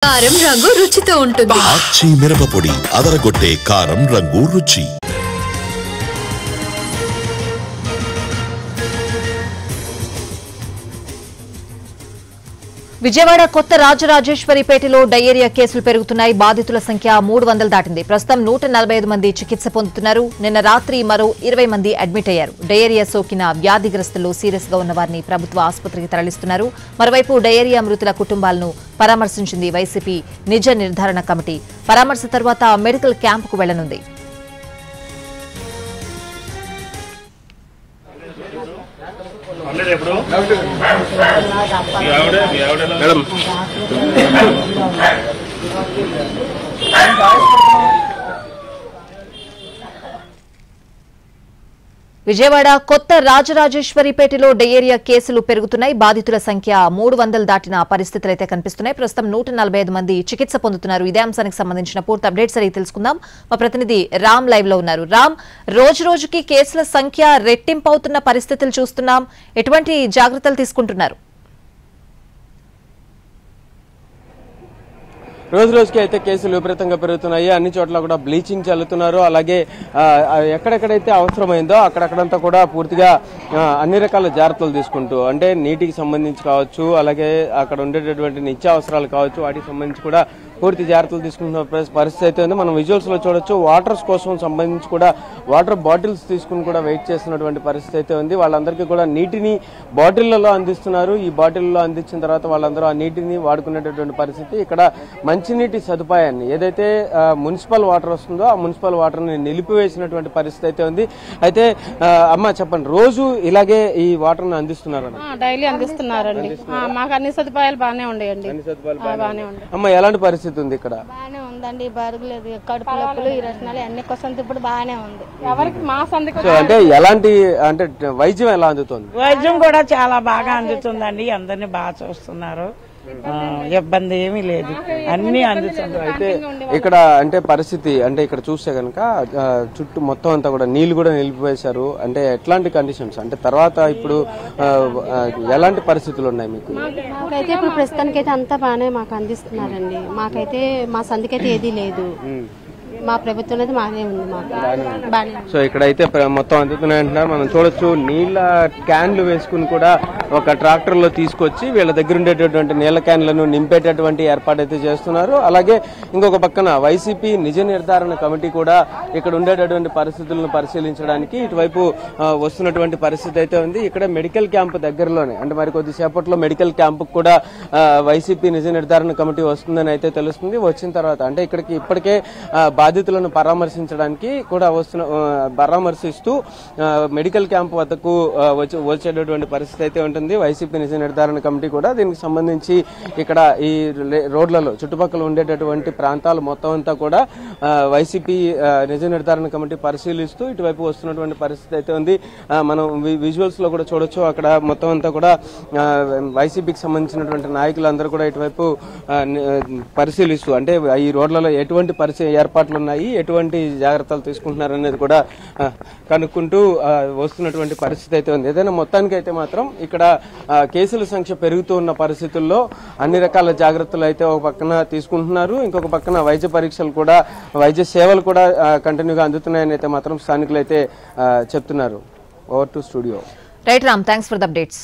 కారం రంగు రుచితో ఉంటుంది. ఆచి మిరపపొడి అదరగొట్టే కారం రంగు రుచి. విజయవాడ కొత్త రాజరాజేశ్వరిపేటలో డయేరియా కేసులు పెరుగుతున్నాయి. బాధితుల సంఖ్య 300 దాటింది. ప్రస్తుతం 145 మంది చికిత్స పొందుతున్నారు. నిన్న రాత్రి మరో 20 మంది అడ్మిట్ అయ్యారు. డయేరియా సోకిన వ్యాధిగ్రస్తులు సీరియస్ గా ఉన్న వారిని ప్రభుత్వ ఆసుపత్రికి తరలిస్తున్నారు. మరోవైపు డయేరియా మృతుల కుటుంబాలను పరామర్శించింది వైసీపీ నిజ నిర్ధారణ కమిటీ. పరామర్శ తర్వాత మెడికల్ క్యాంపుకు వెళ్లనుంది. విజయవాడ కొత్త రాజరాజేశ్వరిపేటలో డయేరియా కేసులు పెరుగుతున్నాయి. బాధితుల సంఖ్య 300 దాటిన పరిస్థితులైతే కనిపిస్తున్నాయి. ప్రస్తుతం 145 మంది చికిత్స పొందుతున్నారు. ఇదే అంశానికి సంబంధించిన పూర్తి అప్డేట్స్ అడిగి తెలుసుకుందాం. మా ప్రతినిధి రామ్ లైవ్ లో ఉన్నారు. రామ్, రోజు రోజుకి కేసుల సంఖ్య రెట్టింపు అవుతున్న పరిస్థితులు చూస్తున్నాం. ఎటువంటి జాగ్రత్తలు తీసుకుంటున్నారు? రోజు రోజుకి అయితే కేసులు విపరీతంగా పెరుగుతున్నాయి. అన్ని చోట్ల కూడా బ్లీచింగ్ చల్లుతున్నారు. అలాగే ఎక్కడెక్కడైతే అవసరమైందో అక్కడక్కడంతా కూడా పూర్తిగా అన్ని రకాల జాగ్రత్తలు తీసుకుంటూ, అంటే నీటికి సంబంధించి కావచ్చు, అలాగే అక్కడ ఉండేటటువంటి నిత్యావసరాలు కావచ్చు, వాటికి సంబంధించి కూడా పూర్తి జాగ్రత్తలు తీసుకుంటున్న పరిస్థితి అయితే ఉంది. మనం విజువల్స్ లో చూడొచ్చు. వాటర్స్ కోసం సంబంధించి కూడా వాటర్ బాటిల్స్ తీసుకుని కూడా వెయిట్ చేస్తున్నటువంటి పరిస్థితి అయితే ఉంది. వాళ్ళందరికీ కూడా నీటిని బాటిళ్లలో అందిస్తున్నారు. ఈ బాటిల్లో అందించిన తర్వాత వాళ్ళందరూ ఆ నీటిని వాడుకునేటటువంటి పరిస్థితి. ఇక్కడ మంచినీటి సదుపాయాన్ని ఏదైతే మున్సిపల్ వాటర్ వస్తుందో ఆ మున్సిపల్ వాటర్ ని నిలిపివేసినటువంటి పరిస్థితి అయితే ఉంది. అయితే అమ్మ చెప్పండి, రోజు ఇలాగే ఈ వాటర్ ని అందిస్తున్నారని? డైలీ అందిస్తున్నారండి. మాకు అన్ని సదుపాయాలు బాగానే ఉండేయండి. అమ్మ, ఎలాంటి పరిస్థితి ఉంది ఇక్కడ? బాగానే ఉందండి. బరుగులేదు, కడుపు నొప్పులు, ఈ రచనలు అన్ని కోసం ఇప్పుడు బాగానే ఉంది. ఎవరికి మా సందికి అంటే ఎలాంటి అంటే వైద్యం ఎలా అందుతుంది? వైద్యం కూడా చాలా బాగా అందుతుందండి. అందరినీ బాగా చూస్తున్నారు. ఇబ్బంది ఏమీ లేదు, అన్ని అందుతుంది. అయితే ఇక్కడ అంటే పరిస్థితి అంటే ఇక్కడ చూస్తే కనుక చుట్టూ మొత్తం అంతా కూడా నీళ్లు కూడా నిలిపివేశారు. అంటే ఎట్లాంటి కండిషన్స్, అంటే తర్వాత ఇప్పుడు ఎలాంటి పరిస్థితులు ఉన్నాయి మీకు? మాకైతే ఇప్పుడు ప్రస్తుతానికైతే అంతా బాగానే మాకు అందిస్తున్నారండి. మాకైతే మా సందికైతే ఏదీ లేదు. మా ప్రభుత్వం అయితే బాగానే ఉంది. మాకు సో ఇక్కడైతే మొత్తం అందుతున్నాయి అంటున్నారు. మనం చూడొచ్చు, నీళ్ల క్యాన్లు వేసుకుని కూడా ఒక ట్రాక్టర్ లో తీసుకొచ్చి వీళ్ళ దగ్గర ఉండేటటువంటి నీళ్ల క్యాన్లను నింపేటటువంటి ఏర్పాటు అయితే చేస్తున్నారు. అలాగే ఇంకొక పక్కన వైసీపీ నిజ నిర్ధారణ కమిటీ కూడా ఇక్కడ ఉండేటటువంటి పరిస్థితులను పరిశీలించడానికి ఇటువైపు వస్తున్నటువంటి పరిస్థితి అయితే ఉంది. ఇక్కడ మెడికల్ క్యాంప్ దగ్గరలోనే, అంటే మరి కొద్దిసేపట్లో మెడికల్ క్యాంప్ కూడా వైసీపీ నిజ నిర్ధారణ కమిటీ వస్తుందని అయితే తెలుస్తుంది. వచ్చిన తర్వాత అంటే ఇక్కడికి ఇప్పటికే బాధితులను పరామర్శించడానికి కూడా పరామర్శిస్తూ మెడికల్ క్యాంప్ వద్దకు వచ్చేటటువంటి పరిస్థితి అయితే ఉంటుంది. వైసీపీ నిజ నిర్ధారణ కమిటీ కూడా దీనికి సంబంధించి ఇక్కడ ఈ రోడ్లలో చుట్టుపక్కల ఉండేటటువంటి ప్రాంతాలు మొత్తం అంతా కూడా వైసీపీ నిజ నిర్ధారణ కమిటీ పరిశీలిస్తూ ఇటువైపు వస్తున్నటువంటి పరిస్థితి అయితే ఉంది. మనం విజువల్స్ లో కూడా చూడొచ్చు. అక్కడ మొత్తం అంతా కూడా వైసీపీకి సంబంధించినటువంటి నాయకులందరూ కూడా ఇటువైపు పరిశీలిస్తూ, అంటే ఈ రోడ్లలో ఎటువంటి ఏర్పాట్లు ఉన్నాయి, ఎటువంటి జాగ్రత్తలు తీసుకుంటున్నారు అనేది కూడా కనుక్కుంటూ వస్తున్నటువంటి పరిస్థితి అయితే ఉంది. ఏదైనా మొత్తానికి అయితే మాత్రం ఇక్కడ కేసుల సంఖ్య పెరుగుతూ ఉన్న పరిస్థితుల్లో అన్ని రకాల జాగ్రత్తలు అయితే ఒక పక్కన తీసుకుంటున్నారు. ఇంకొక పక్కన వైద్య పరీక్షలు కూడా, వైద్య సేవలు కూడా కంటిన్యూగా అందుతున్నాయని అయితే మాత్రం స్థానికులు అయితే చెప్తున్నారు. Over to studio. Right Ram, thanks for the updates.